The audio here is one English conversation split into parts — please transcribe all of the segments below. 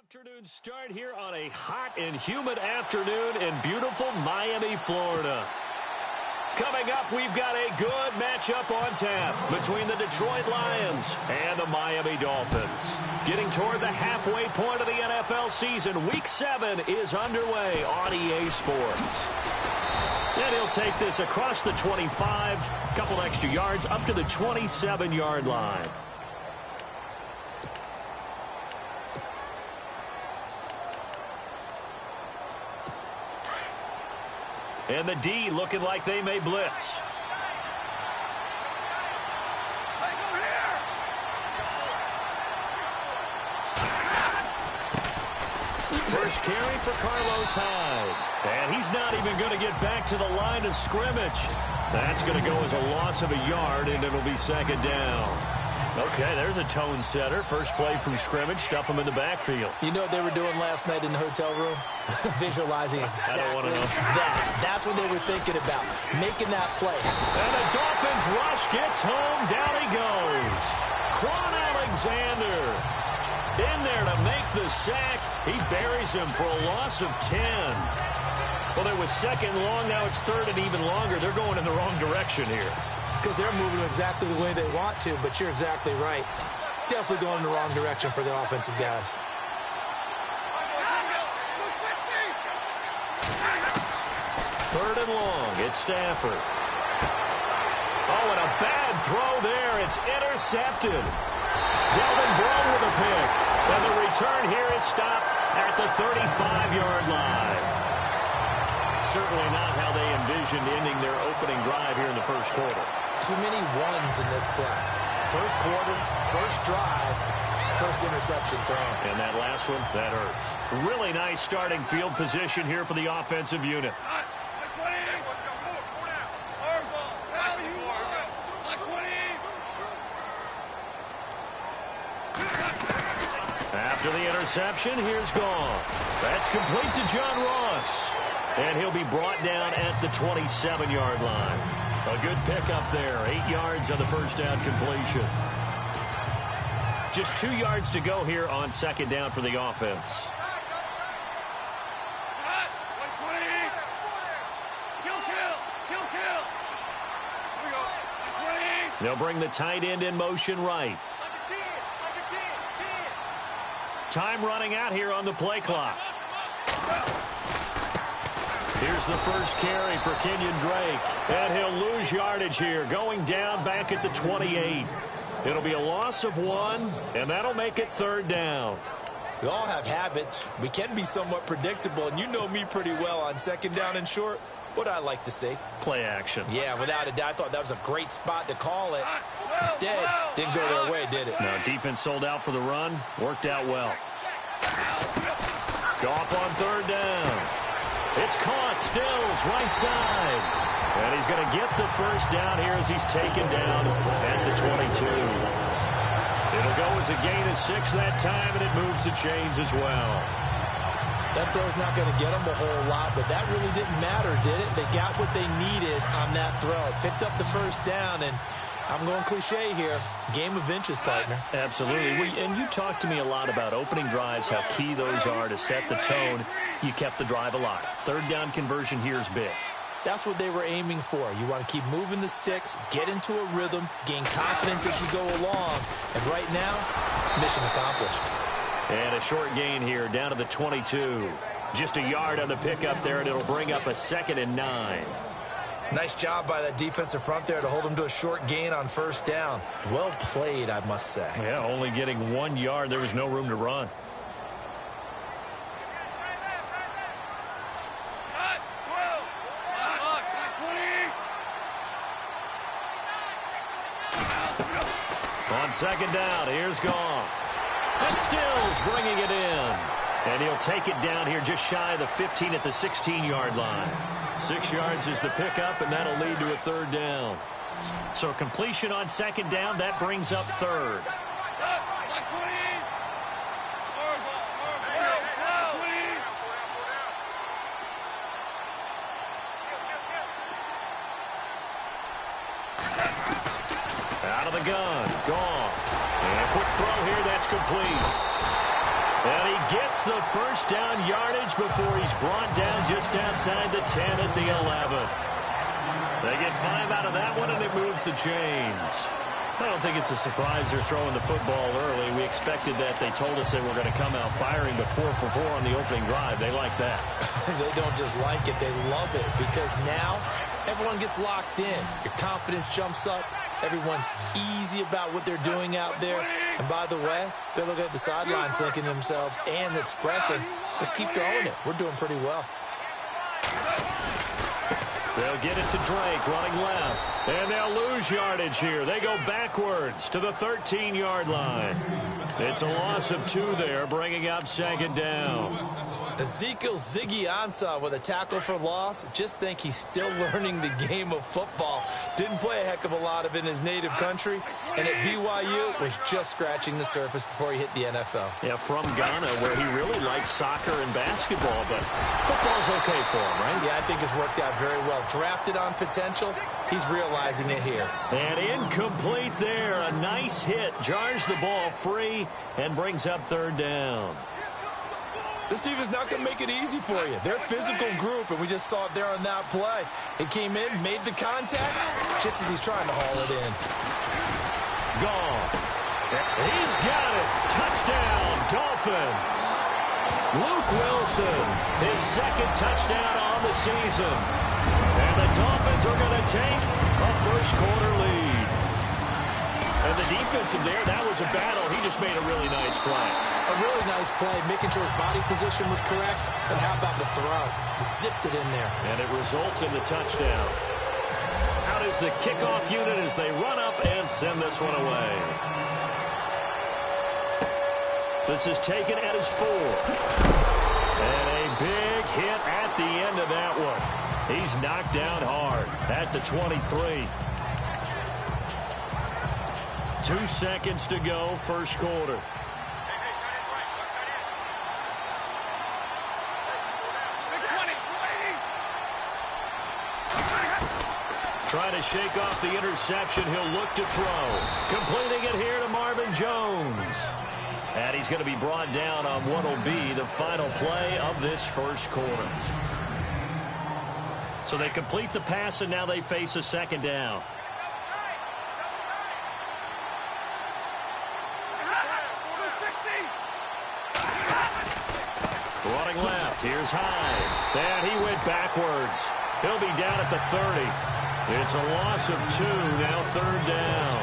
Afternoon start here on a hot and humid afternoon in beautiful Miami, Florida. Coming up, we've got a good matchup on tap between the Detroit Lions and the Miami Dolphins. Getting toward the halfway point of the NFL season, Week 7 is underway on EA Sports. And he'll take this across the 25, a couple extra yards, up to the 27-yard line. And the D looking like they may blitz. First carry for Carlos Hyde. And he's not even going to get back to the line of scrimmage. That's going to go as a loss of a yard, and it'll be second down. Okay, there's a tone setter. First play from scrimmage, stuff him in the backfield. You know what they were doing last night in the hotel room? Visualizing exactly that. That's what they were thinking about, making that play. And the Dolphins rush gets home. Down he goes. Quan Alexander in there to make the sack. He buries him for a loss of 10. Well, it was second long. Now it's third and even longer. They're going in the wrong direction here. Because they're moving exactly the way they want to, but you're exactly right. Definitely going in the wrong direction for the offensive guys. Third and long, it's Stafford. Oh, and a bad throw there. It's intercepted. Delvin Breaux with a pick. And the return here is stopped at the 35-yard line. Certainly not how they envisioned ending their opening drive here in the first quarter. Too many ones in this play. First quarter, first drive, first interception thrown. And that last one, that hurts. Really nice starting field position here for the offensive unit. After the interception, here's Goff. That's complete to John Ross. And he'll be brought down at the 27-yard line. A good pickup there. 8 yards on the first down completion. Just 2 yards to go here on second down for the offense. They'll bring the tight end in motion right. Time running out here on the play clock. Here's the first carry for Kenyon Drake. And he'll lose yardage here, going down back at the 28. It'll be a loss of 1, and that'll make it third down. We all have habits. We can be somewhat predictable, and you know me pretty well on second down and short. What I like to see? Play action. Yeah, without a doubt. I thought that was a great spot to call it. Instead, didn't go their way, did it? No, defense sold out for the run. Worked out well. Goff on third down. It's caught. Stills right side. And he's going to get the first down here as he's taken down at the 22. It'll go as a gain of 6 that time, and it moves the chains as well. That throw's not going to get them a whole lot, but that really didn't matter, did it? They got what they needed on that throw. Picked up the first down, and I'm going cliche here. Game of inches, partner. Absolutely. And you talked to me a lot about opening drives, how key those are to set the tone. You kept the drive alive. Third down conversion here is big. That's what they were aiming for. You want to keep moving the sticks, get into a rhythm, gain confidence as you go along. And right now, mission accomplished. And a short gain here down to the 22. Just a yard on the pickup there, and it'll bring up a 2nd and 9. Nice job by that defensive front there to hold him to a short gain on first down. Well played, I must say. Yeah, only getting 1 yard. There was no room to run. On second down, here's Goff. And Stills bringing it in. And he'll take it down here just shy of the 15 at the 16-yard line. 6 yards is the pickup, and that'll lead to a third down. So completion on second down, that brings up third. Out of the gun, Goff. And a quick throw here, that's complete. And he gets the first down yardage before he's brought down just outside the 10 at the 11. They get 5 out of that one, and it moves the chains. I don't think it's a surprise they're throwing the football early. We expected that. They told us they were going to come out firing, but 4 for 4 on the opening drive. They like that. They don't just like it. They love it because now everyone gets locked in. Your confidence jumps up. Everyone's easy about what they're doing out there. And by the way, they're looking at the sidelines thinking to themselves and expressing, let's keep throwing it. We're doing pretty well. They'll get it to Drake running left. And they'll lose yardage here. They go backwards to the 13-yard line. It's a loss of 2 there, bringing up 2nd down. Ezekiel Ziggy Ansah with a tackle for loss. Just think he's still learning the game of football. Didn't play a heck of a lot of it in his native country. And at BYU was just scratching the surface before he hit the NFL. Yeah, from Ghana, where he really likes soccer and basketball, but football's okay for him, right? Yeah, I think it's worked out very well. Drafted on potential, he's realizing it here. And incomplete there. A nice hit. Jars the ball free and brings up 3rd down. This team is not going to make it easy for you. They're a physical group, and we just saw it there on that play. He came in, made the contact, just as he's trying to haul it in. Goff. He's got it. Touchdown, Dolphins. Luke Wilson, his 2nd touchdown on the season. And the Dolphins are going to take a first-quarter lead. And the defensive there, that was a battle. He just made a really nice play. A really nice play, making sure his body position was correct. And how about the throw? Zipped it in there. And it results in the touchdown. Out is the kickoff unit as they run up and send this one away. This is taken at his 4. And a big hit at the end of that one. He's knocked down hard at the 23. 2 seconds to go, first quarter. Trying to shake off the interception. He'll look to throw. Completing it here to Marvin Jones. And he's going to be brought down on what will be the final play of this first quarter. So they complete the pass, and now they face a 2nd down. Running left. Here's Hyde. And he went backwards. He'll be down at the 30. It's a loss of 2. Now 3rd down.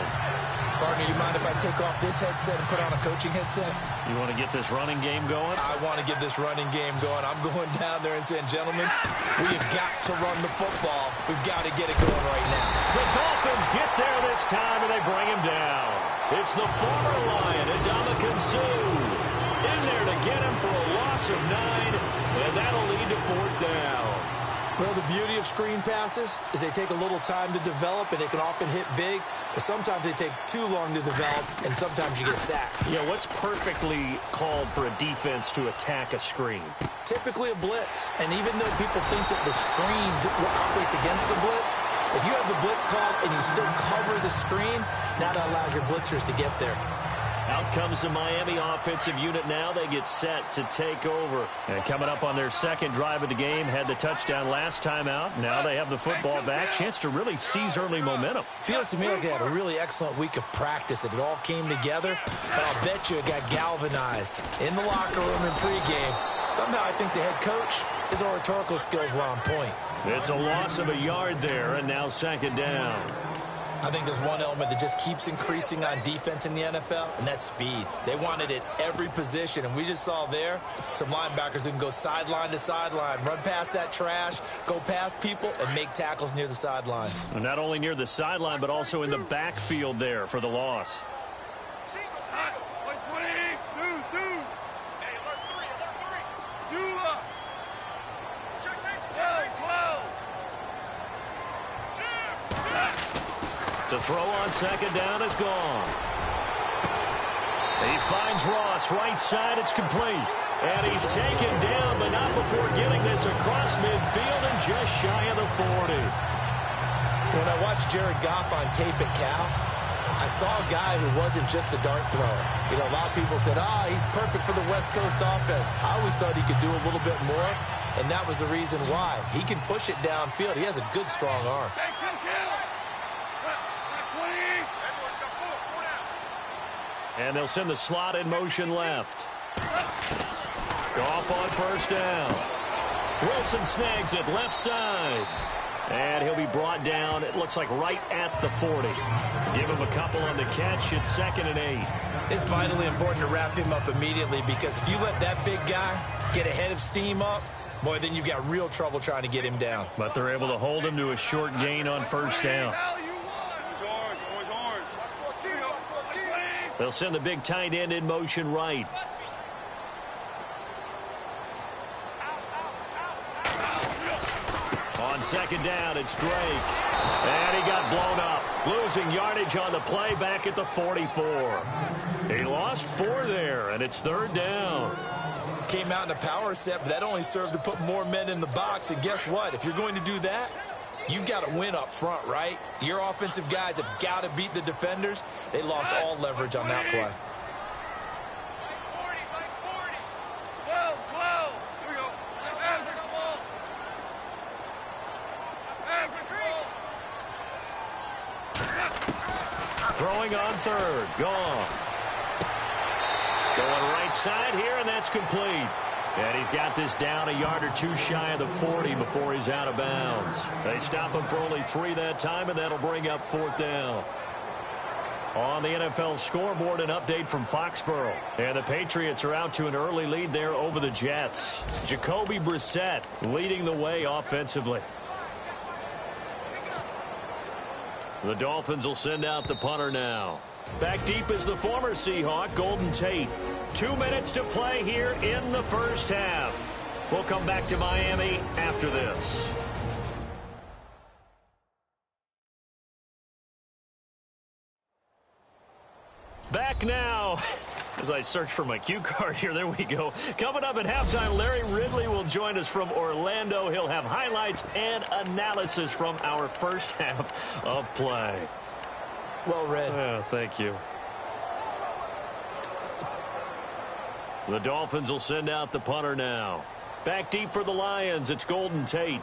Partner, you mind if I take off this headset and put on a coaching headset? You want to get this running game going? I want to get this running game going. I'm going down there and saying, gentlemen, we have got to run the football. We've got to get it going right now. The Dolphins get there this time, and they bring him down. It's the former Lion, Ndamukong Suh, in there to get him for a loss of 9, and that'll lead to 4th down. Well, the beauty of screen passes is they take a little time to develop, and they can often hit big, but sometimes they take too long to develop, and sometimes you get sacked. Yeah, what's perfectly called for a defense to attack a screen? Typically a blitz, and even though people think that the screen operates against the blitz, if you have the blitz called and you still cover the screen, now that allows your blitzers to get there. Out comes the Miami offensive unit now. They get set to take over. And coming up on their 2nd drive of the game, had the touchdown last time out. Now they have the football back. Chance to really seize early momentum. Feels to me like they had a really excellent week of practice. It all came together. But I'll bet you it got galvanized in the locker room in pregame. Somehow I think the head coach, his oratorical skills were on point. It's a loss of a yard there, and now 2nd down. I think there's one element that just keeps increasing on defense in the NFL, and that's speed. They want it at every position, and we just saw there some linebackers who can go sideline to sideline, run past that trash, go past people, and make tackles near the sidelines. And not only near the sideline, but also in the backfield there for the loss. To throw on 2nd down is gone. He finds Ross right side. It's complete. And he's taken down, but not before getting this across midfield and just shy of the 40. When I watched Jared Goff on tape at Cal, I I saw a guy who wasn't just a dart thrower. You know, a lot of people said, he's perfect for the West Coast offense. I always thought he could do a little bit more, and that was the reason why. He can push it downfield. He has a good, strong arm. And they'll send the slot in motion left. Goff on first down. Wilson snags it left side. And he'll be brought down, it looks like right at the 40. Give him a couple on the catch. It's 2nd and 8. It's vitally important to wrap him up immediately, because if you let that big guy get ahead of steam up, boy, then you've got real trouble trying to get him down. But they're able to hold him to a short gain on first down. They'll send the big tight end in motion right. On 2nd down, it's Drake. And he got blown up. Losing yardage on the play back at the 44. He lost 4 there, and it's 3rd down. Came out in a power set, but that only served to put more men in the box. And guess what? If you're going to do that, you've got to win up front, right? Your offensive guys have got to beat the defenders. They lost all leverage on that play. Throwing on 3rd. Goff. Going right side here, and that's complete. And he's got this down a yard or 2 shy of the 40 before he's out of bounds. They stop him for only 3 that time, and that'll bring up 4th down. On the NFL scoreboard, an update from Foxborough. And the Patriots are out to an early lead there over the Jets. Jacoby Brissett leading the way offensively. The Dolphins will send out the punter now. Back deep is the former Seahawk, Golden Tate. 2 minutes to play here in the first half. We'll come back to Miami after this. Back now. As I search for my cue card here, there we go. Coming up at halftime, Larry Ridley will join us from Orlando. He'll have highlights and analysis from our first half of play. Well read. Oh, thank you. The Dolphins will send out the punter now. Back deep for the Lions, it's Golden Tate.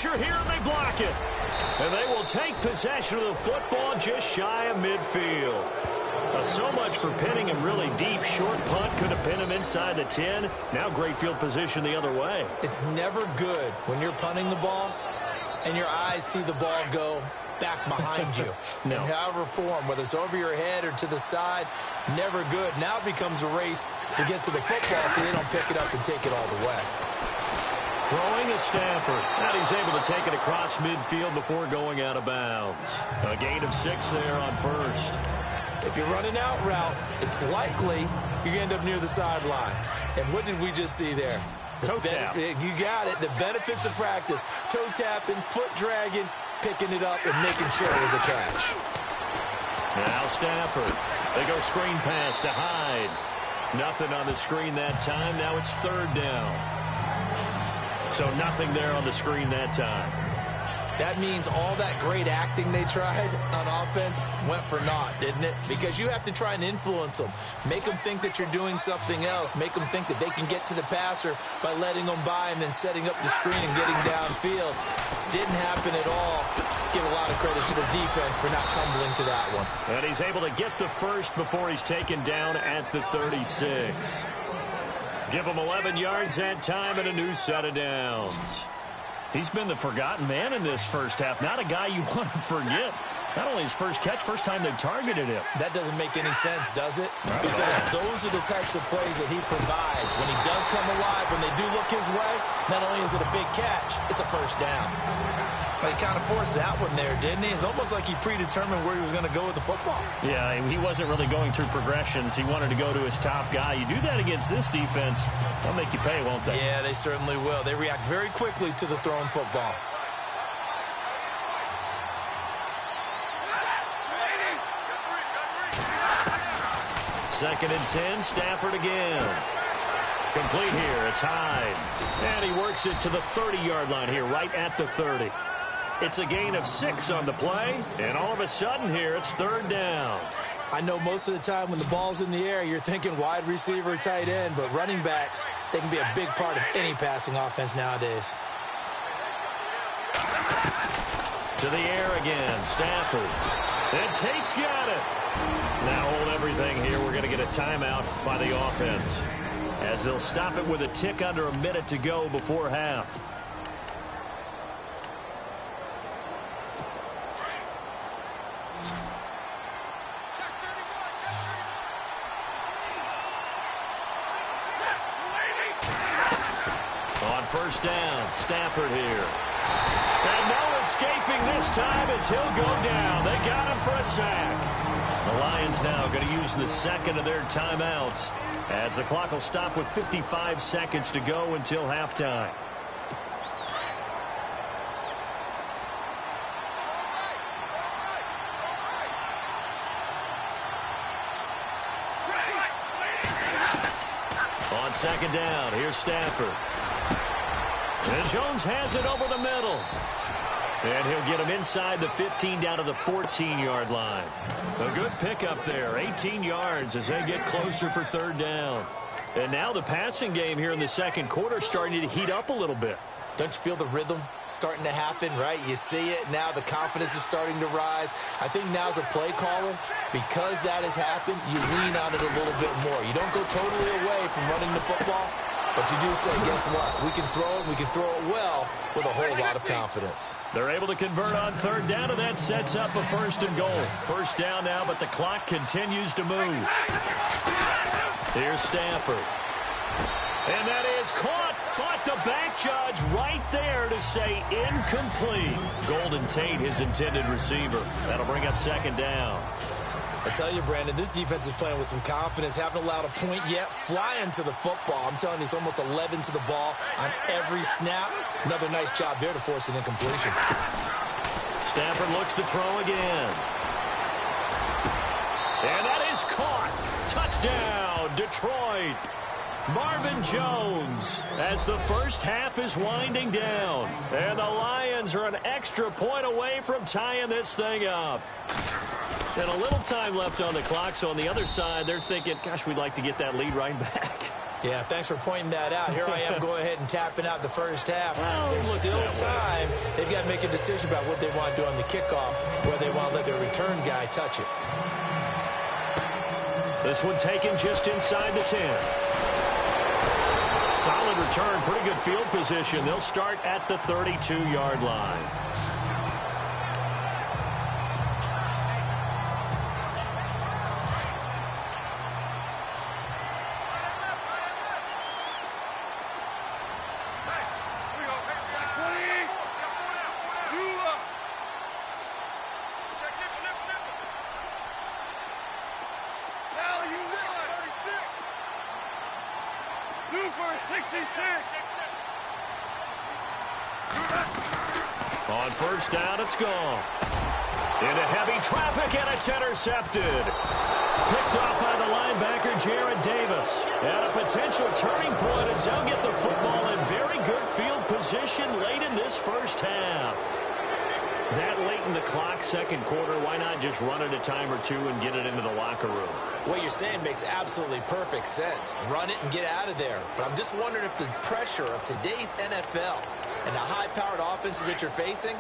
Here, and they block it. And they will take possession of the football just shy of midfield. So much for pinning him really deep. Short punt could have pinned him inside the 10. Now great field position the other way. It's never good when you're punting the ball and your eyes see the ball go back behind you. No. In however form, whether it's over your head or to the side, never good. Now it becomes a race to get to the football so they don't pick it up and take it all the way. Throwing is Stafford. And he's able to take it across midfield before going out of bounds. A gain of 6 there on first. If you're running out route, it's likely you're going to end up near the sideline. And what did we just see there? Toe tap. You got it. The benefits of practice. Toe tapping, foot dragging, picking it up, and making sure it was a catch. Now Stafford. They go screen pass to Hyde. Nothing on the screen that time. Now it's 3rd down. So nothing there on the screen that time. That means all that great acting they tried on offense went for naught, didn't it? Because you have to try and influence them. Make them think that you're doing something else. Make them think that they can get to the passer by letting them by and then setting up the screen and getting downfield. Didn't happen at all. Give a lot of credit to the defense for not tumbling to that one. And he's able to get the first before he's taken down at the 36. Give him 11 yards that time and a new set of downs. He's been the forgotten man in this first half. Not a guy you want to forget. Not only his first catch, first time they've targeted him. That doesn't make any sense, does it? Because those are the types of plays that he provides. When he does come alive, when they do look his way, not only is it a big catch, it's a first down. But he kind of forced that one there, didn't he? It's almost like he predetermined where he was going to go with the football. Yeah, he wasn't really going through progressions. He wanted to go to his top guy. You do that against this defense, they'll make you pay, won't they? Yeah, they certainly will. They react very quickly to the thrown football. 2nd and 10, Stafford again. Complete here, it's Hyde. And he works it to the 30-yard line here, right at the 30. It's a gain of 6 on the play, and all of a sudden here, it's 3rd down. I know most of the time when the ball's in the air, you're thinking wide receiver, tight end, but running backs, they can be a big part of any passing offense nowadays. To the air again, Stafford. And Tate's got it. Now hold everything here. We're going to get a timeout by the offense, as they'll stop it with a tick under a minute to go before half. On 1st down, Stafford here. And no escaping this time as he'll go down. They got him for a sack. The Lions now going to use the 2nd of their timeouts, as the clock will stop with 55 seconds to go until halftime. On 2nd down, here's Stafford. And Jones has it over the middle. And he'll get him inside the 15 down to the 14-yard line. A good pickup there, 18 yards as they get closer for 3rd down. And now the passing game here in the 2nd quarter starting to heat up a little bit. Don't you feel the rhythm starting to happen, right? You see it now. The confidence is starting to rise. I think now as a play caller, because that has happened, you lean on it a little bit more. You don't go totally away from running the football, but you do say, guess what? We can throw it. We can throw it well with a whole lot of confidence. They're able to convert on 3rd down, and that sets up a 1st and goal. 1st down now, but the clock continues to move. Here's Stafford. And that is caught. But the back judge right there to say incomplete. Golden Tate, his intended receiver. That'll bring up 2nd down. I tell you, Brandon, this defense is playing with some confidence. Haven't allowed a point yet. Flying to the football. I'm telling you, it's almost 11 to the ball on every snap. Another nice job there to force an incompletion. Stafford looks to throw again. And that is caught. Touchdown, Detroit. Marvin Jones, as the 1st half is winding down. And the Lions are an extra point away from tying this thing up. And a little time left on the clock, so on the other side, they're thinking, gosh, we'd like to get that lead right back. Yeah, thanks for pointing that out. Here I am going ahead and tapping out the 1st half. Well, there's still time. They've got to make a decision about what they want to do on the kickoff, whether they want to let their return guy touch it. This one taken just inside the 10. Solid return, pretty good field position. They'll start at the 32-yard line. On 1st down, it's gone. Into heavy traffic, and it's intercepted. Picked off by the linebacker, Jared Davis. And a potential turning point as they'll get the football in very good field position late in this 1st half. That late in the clock, 2nd quarter, why not just run it a time or two and get it into the locker room? What you're saying makes absolutely perfect sense. Run it and get out of there. But I'm just wondering if the pressure of today's NFL and the high-powered offenses that you're facing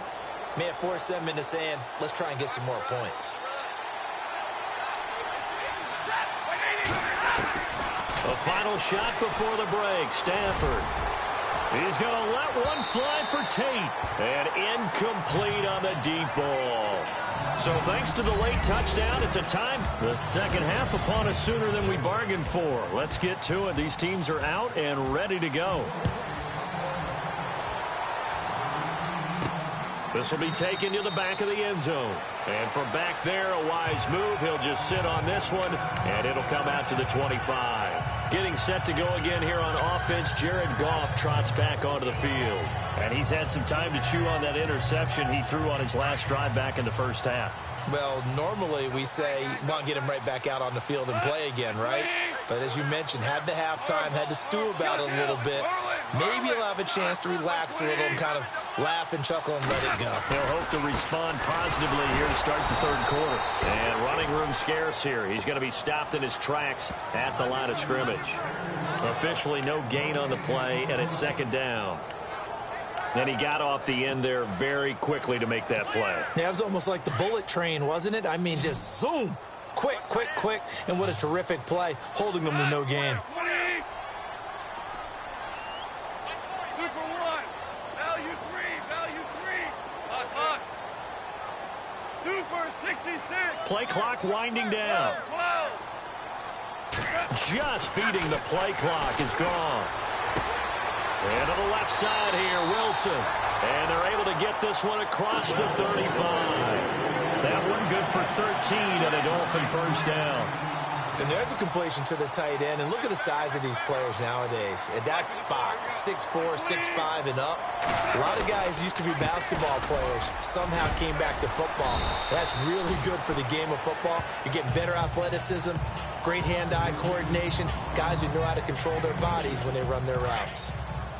may have forced them into saying, let's try and get some more points. A final shot before the break. Stafford. He's going to let one fly for Tate. And incomplete on the deep ball. So thanks to the late touchdown, it's a time. The 2nd half upon us sooner than we bargained for. Let's get to it. These teams are out and ready to go. This will be taken to the back of the end zone. And from back there, a wise move. He'll just sit on this one, and it'll come out to the 25. Getting set to go again here on offense, Jared Goff trots back onto the field. And he's had some time to chew on that interception he threw on his last drive back in the 1st half. Well, normally we say, well, get him right back out on the field and play again, right? But as you mentioned, had the halftime, had to stew about it a little bit. Maybe he'll have a chance to relax a little and kind of laugh and chuckle and let it go. He'll hope to respond positively here to start the third quarter. And running room scarce here. He's going to be stopped in his tracks at the line of scrimmage. Officially no gain on the play, and it's second down. And he got off the end there very quickly to make that play. Yeah, it was almost like the bullet train, wasn't it? I mean, just zoom. Quick, quick, quick. And what a terrific play, holding them to no gain. Play clock winding down. Just beating the play clock is gone. And to the left side here, Wilson. And they're able to get this one across the 35. That one good for 13 and a Dolphin first down. And there's a completion to the tight end. And look at the size of these players nowadays. At that spot, 6'4", 6'5", and up. A lot of guys used to be basketball players. Somehow came back to football. That's really good for the game of football. You're getting better athleticism, great hand-eye coordination, guys who know how to control their bodies when they run their routes.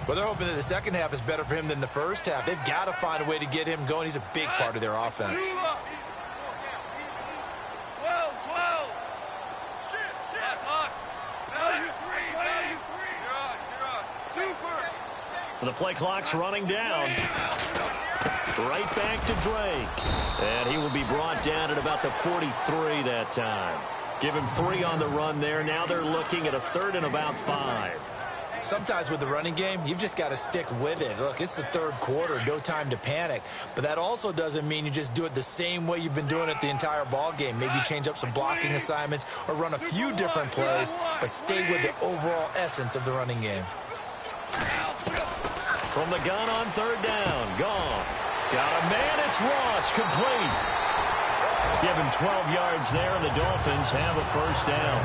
Well, they're hoping that the second half is better for him than the first half. They've got to find a way to get him going. He's a big part of their offense. The play clock's running down. Right back to Drake. And he will be brought down at about the 43 that time. Give him 3 on the run there. Now they're looking at a third and about 5. Sometimes with the running game, you've just got to stick with it. Look, it's the third quarter, no time to panic. But that also doesn't mean you just do it the same way you've been doing it the entire ball game. Maybe change up some blocking assignments or run a few different plays, but stay with the overall essence of the running game. From the gun on third down, Goff. Got a man, it's Ross, complete. Give him 12 yards there, and the Dolphins have a first down.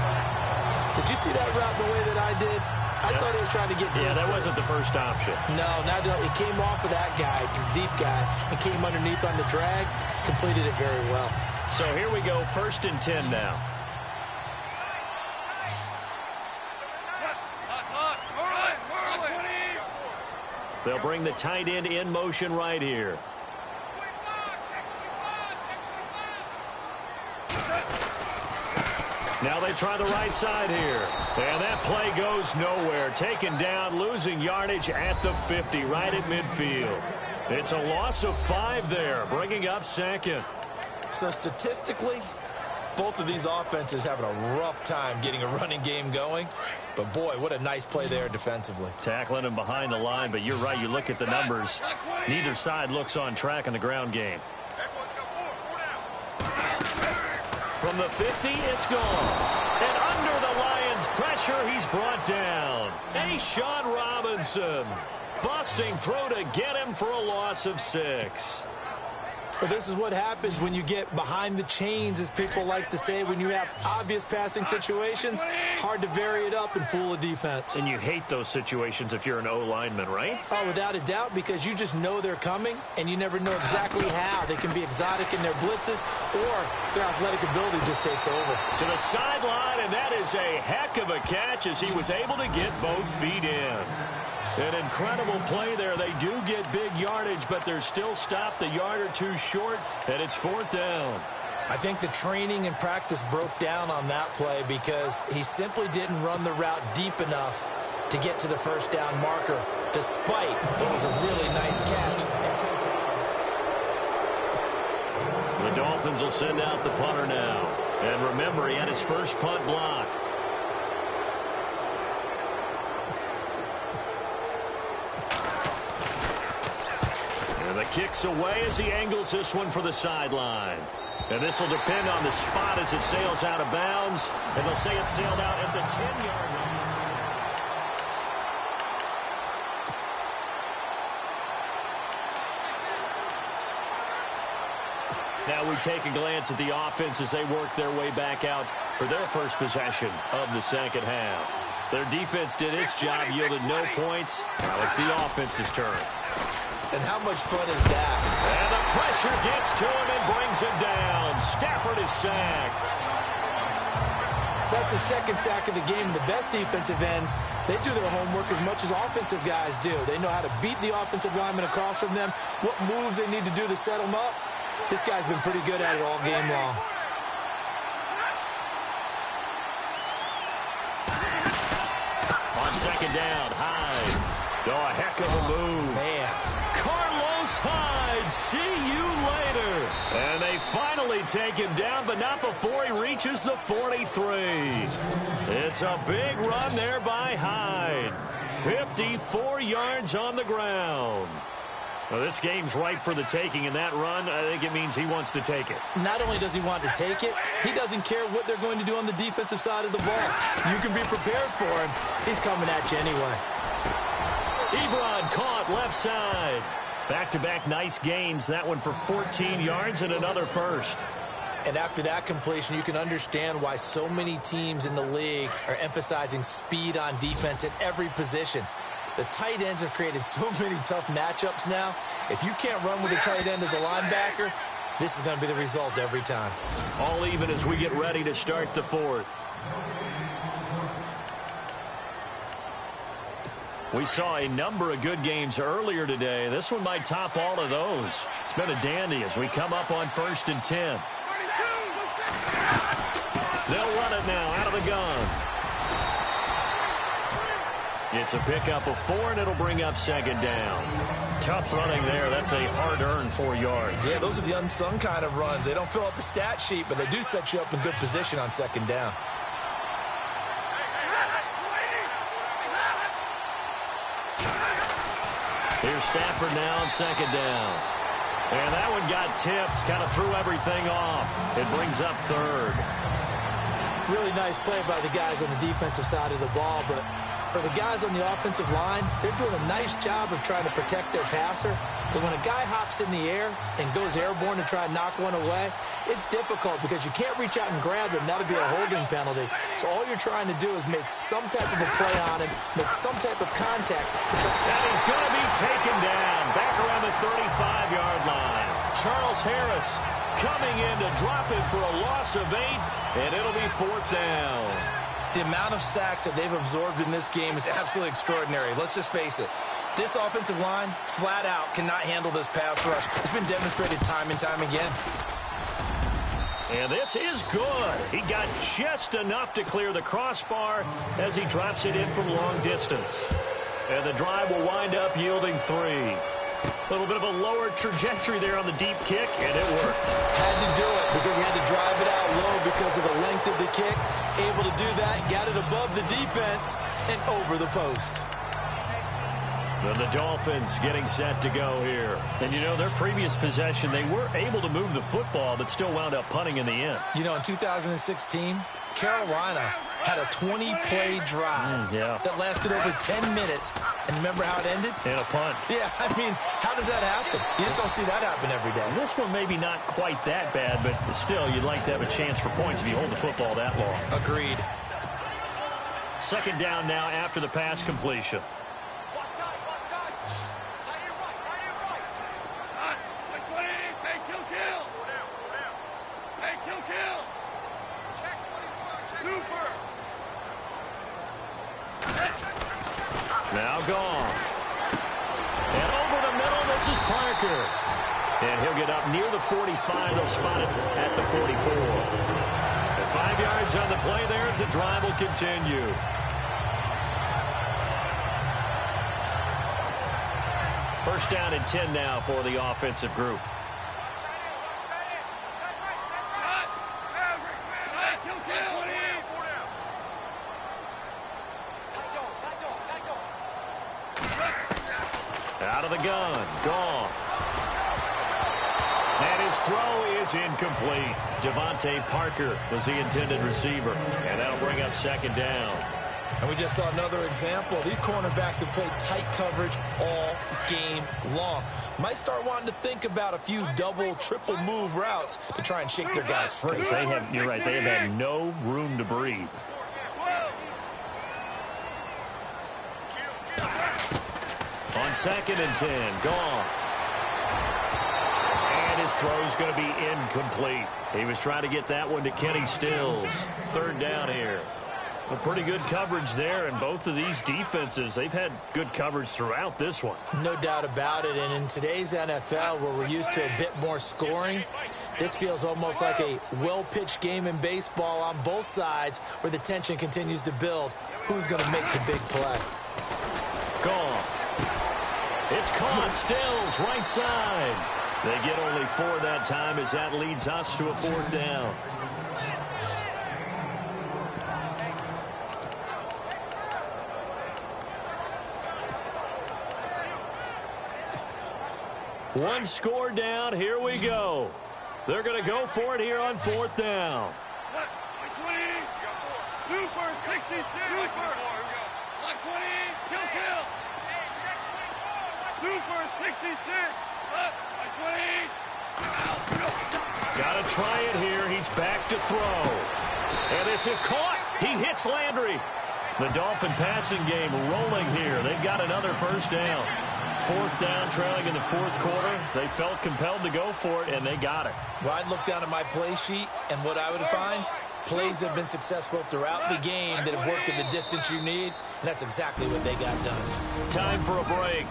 Did you see that route the way that I did? I thought he was trying to get deep. Yeah, that first. wasn't the first option. No, it came off of that guy, the deep guy, and came underneath on the drag, completed it very well. So here we go, 1st and 10 now. They'll bring the tight end in motion right here. Now they try the right side here. And that play goes nowhere. Taken down, losing yardage at the 50, right at midfield. It's a loss of 5 there, bringing up second. So statistically, both of these offenses having a rough time getting a running game going. But, boy, what a nice play there defensively. Tackling him behind the line, but you're right. You look at the numbers. Neither side looks on track in the ground game. From the 50, it's gone. And under the Lions' pressure, he's brought down. Sean Robinson busting through to get him for a loss of 6. Well, this is what happens when you get behind the chains, as people like to say, when you have obvious passing situations. Hard to vary it up and fool a defense. And you hate those situations if you're an O-lineman, right? Oh, without a doubt, because you just know they're coming, and you never know exactly how. They can be exotic in their blitzes, or their athletic ability just takes over. To the sideline, and that is a heck of a catch as he was able to get both feet in. An incredible play there. They do get big yardage, but they're still stopped a yard or 2 short, and it's 4th down. I think the training and practice broke down on that play because he simply didn't run the route deep enough to get to the first down marker, despite it was a really nice catch. The Dolphins will send out the punter now. And remember, he had his first punt blocked. The kick's away as he angles this one for the sideline. And this will depend on the spot as it sails out of bounds. And they'll say it sailed out at the 10-yard line. Now we take a glance at the offense as they work their way back out for their first possession of the second half. Their defense did its job, yielded no points. Now it's the offense's turn. And how much fun is that? And the pressure gets to him and brings him down. Stafford is sacked. That's the second sack of the game. The best defensive ends, they do their homework as much as offensive guys do. They know how to beat the offensive lineman across from them, what moves they need to do to set them up. This guy's been pretty good at it all game long. On second down, Hyde. Oh, a heck of a move. Man. Carlos Hyde, see you later. And they finally take him down, but not before he reaches the 43. It's a big run there by Hyde. 54 yards on the ground. Well, this game's ripe for the taking, and that run, I think it means he wants to take it. Not only does he want to take it, he doesn't care what they're going to do on the defensive side of the ball. You can be prepared for him. He's coming at you anyway. Ebron caught left side. Back-to-back nice gains. That one for 14 yards and another first. And after that completion, you can understand why so many teams in the league are emphasizing speed on defense at every position. The tight ends have created so many tough matchups now. If you can't run with a tight end as a linebacker, this is going to be the result every time. All even as we get ready to start the fourth. We saw a number of good games earlier today. This one might top all of those. It's been a dandy as we come up on 1st and 10. They'll run it now out of the gun. It's a pickup of 4, and it'll bring up second down. Tough running there. That's a hard-earned 4 yards. Yeah, those are the unsung kind of runs. They don't fill up the stat sheet, but they do set you up in good position on second down. Here's Stafford now on second down. And that one got tipped, kind of threw everything off. It brings up third. Really nice play by the guys on the defensive side of the ball, but for the guys on the offensive line, they're doing a nice job of trying to protect their passer. But when a guy hops in the air and goes airborne to try and knock one away, it's difficult because you can't reach out and grab him. That'll be a holding penalty. So all you're trying to do is make some type of a play on him, make some type of contact. And he's going to be taken down back around the 35-yard line. Charles Harris coming in to drop it for a loss of 8, and it'll be 4th down. The amount of sacks that they've absorbed in this game is absolutely extraordinary. Let's just face it. This offensive line, flat out, cannot handle this pass rush. It's been demonstrated time and time again. And this is good. He got just enough to clear the crossbar as he drops it in from long distance. And the drive will wind up yielding 3. A little bit of a lower trajectory there on the deep kick, and it worked. Had to do it because he had to drive it out low because of the length of the kick. Able to do that, got it above the defense and over the post. Then the Dolphins getting set to go here. And, you know, their previous possession, they were able to move the football, but still wound up punting in the end. You know, in 2016, Carolina had a 20-play drive that lasted over 10 minutes. And remember how it ended? In a punt. Yeah, I mean, how does that happen? You just don't see that happen every day. This one maybe not quite that bad, but still, you'd like to have a chance for points if you hold the football that long. Agreed. Second down now after the pass completion. Now gone. And over the middle, this is Parker. And he'll get up near the 45. They'll spot it at the 44. And 5 yards on the play there. It's a drive will continue. First down and 10 now for the offensive group. Out of the gun, Goff. And his throw is incomplete. Devontae Parker was the intended receiver. And that'll bring up second down. And we just saw another example. These cornerbacks have played tight coverage all game long. Might start wanting to think about a few double, triple move routes to try and shake their guys free. You're right, they have had no room to breathe. On on 2nd and 10. Goff. And his throw's going to be incomplete. He was trying to get that one to Kenny Stills. 3rd down here. A pretty good coverage there, and both of these defenses, they've had good coverage throughout this one. No doubt about it, and in today's NFL, where we're used to a bit more scoring, this feels almost like a well-pitched game in baseball on both sides where the tension continues to build. Who's going to make the big play? Gone. It's caught. Stills, right side. They get only 4 that time as that leads us to a 4th down. One score down. Here we go. They're going to go for it here on 4th down. 2 for 66. 2 for kill. 2 for 66. 20. Got to try it here. He's back to throw. And this is caught. He hits Landry. The Dolphin passing game rolling here. They've got another 1st down. 4th down, trailing in the 4th quarter. They felt compelled to go for it, and they got it. Well, I'd look down at my play sheet, and what I would find, plays have been successful throughout the game that have worked in the distance you need, and that's exactly what they got done. Time for a break.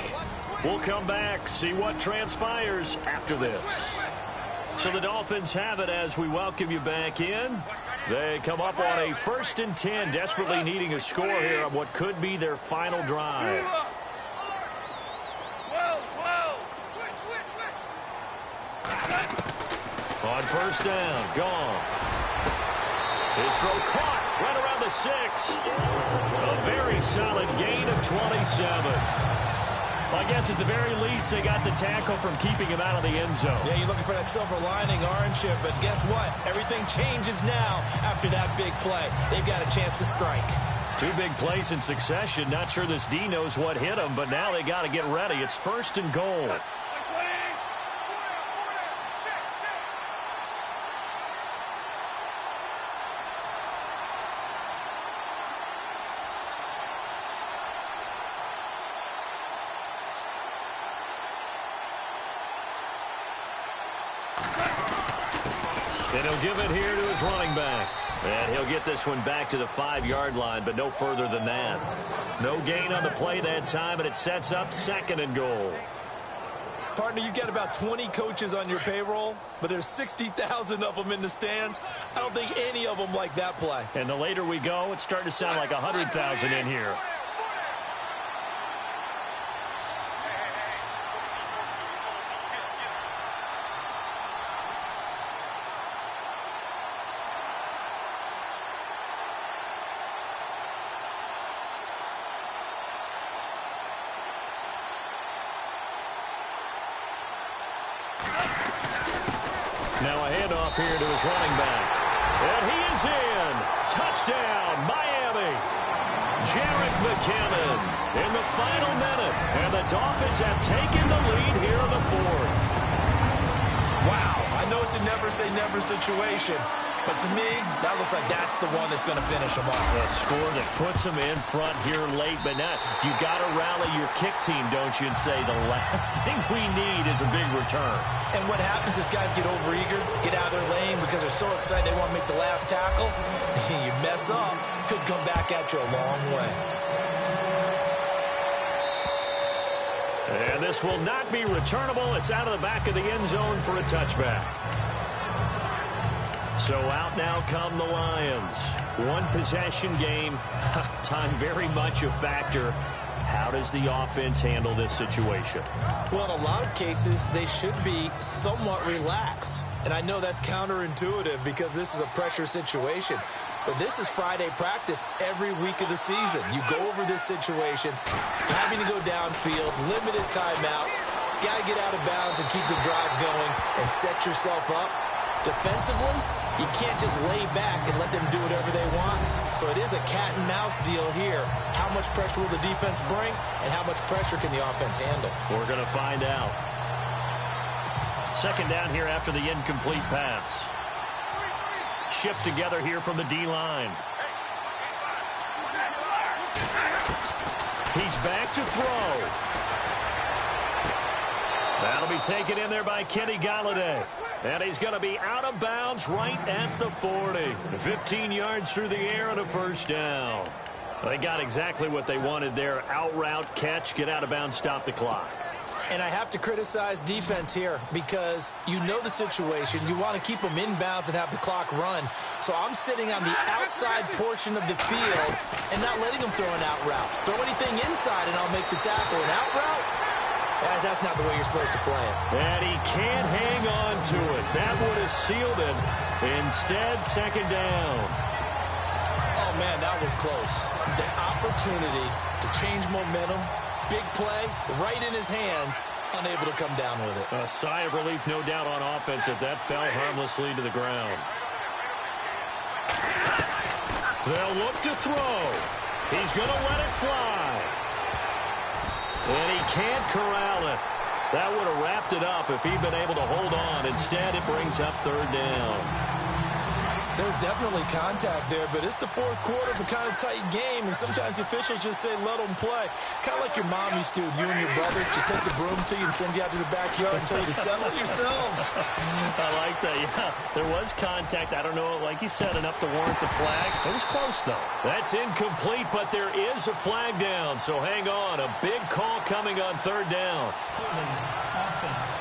We'll come back, see what transpires after this. So the Dolphins have it as we welcome you back in. They come up on a 1st and 10, desperately needing a score here on what could be their final drive. On 1st down, gone. His throw caught right around the 6. A very solid gain of 27. Well, I guess at the very least, they got the tackle from keeping him out of the end zone. Yeah, you're looking for that silver lining, aren't you? But guess what? Everything changes now after that big play. They've got a chance to strike. 2 big plays in succession. Not sure this D knows what hit him, but now they got to get ready. It's 1st and goal. And he'll give it here to his running back. And he'll get this one back to the 5-yard line, but no further than that. No gain on the play that time, and it sets up 2nd and goal. Partner, you've got about 20 coaches on your payroll, but there's 60,000 of them in the stands. I don't think any of them like that play. And the later we go, it's starting to sound like 100,000 in here. Now a handoff here to his running back. And he is in. Touchdown, Miami. Jerick McKinnon in the final minute. And the Dolphins have taken the lead here in the 4th. Wow, I know it's a never-say-never situation, but to me, that looks like that's the one that's going to finish them off. A score that puts them in front here late, but now you got to rally your kick team, don't you, and say the last thing we need is a big return. And what happens is guys get overeager, get out of their lane because they're so excited they want to make the last tackle. You mess up, could come back at you a long way. And this will not be returnable. It's out of the back of the end zone for a touchback. So out now come the Lions. One possession game. Time very much a factor. How does the offense handle this situation? Well, in a lot of cases, they should be somewhat relaxed. And I know that's counterintuitive because this is a pressure situation. But this is Friday practice every week of the season. You go over this situation, having to go downfield, limited timeouts, got to get out of bounds and keep the drive going and set yourself up. Defensively, you can't just lay back and let them do whatever they want. So it is a cat and mouse deal here. How much pressure will the defense bring and how much pressure can the offense handle? We're going to find out. 2nd down here after the incomplete pass. Shift together here from the D-line. He's back to throw. That'll be taken in there by Kenny Galladay. And he's going to be out of bounds right at the 40. 15 yards through the air and a first down. They got exactly what they wanted there. Out route, catch, get out of bounds, stop the clock. And I have to criticize defense here because you know the situation. You want to keep them inbounds and have the clock run. So I'm sitting on the outside portion of the field and not letting them throw an out route. Throw anything inside and I'll make the tackle. An out route? That's not the way you're supposed to play it. And he can't hang on to it. That would have sealed it. Instead, second down. Oh, man, that was close. The opportunity to change momentum, big play, right in his hands, unable to come down with it. A sigh of relief, no doubt, on offense if that fell harmlessly to the ground. They'll look to throw. He's going to let it fly. And he can't corral it. That would have wrapped it up if he'd been able to hold on. Instead, it brings up third down. There's definitely contact there, but it's the fourth quarter of a kind of tight game, and sometimes the officials just say, let them play. Kind of like your mom used to with you and your brothers. Just take the broom to you and send you out to the backyard and tell you to settle yourselves. I like that, yeah. There was contact. I don't know, like you said, enough to warrant the flag. It was close, though. That's incomplete, but there is a flag down, so hang on. A big call coming on third down. Offense.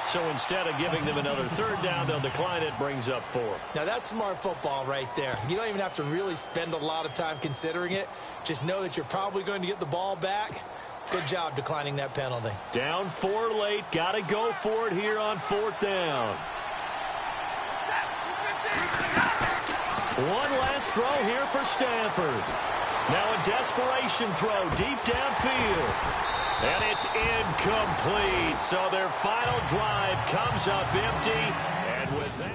So instead of giving them another third down, they'll decline it, brings up 4. Now, that's smart football right there. You don't even have to really spend a lot of time considering it. Just know that you're probably going to get the ball back. Good job declining that penalty. Down 4 late. Got to go for it here on fourth down. One last throw here for Stafford. Now a desperation throw deep downfield. And it's incomplete. So their final drive comes up empty. And with that...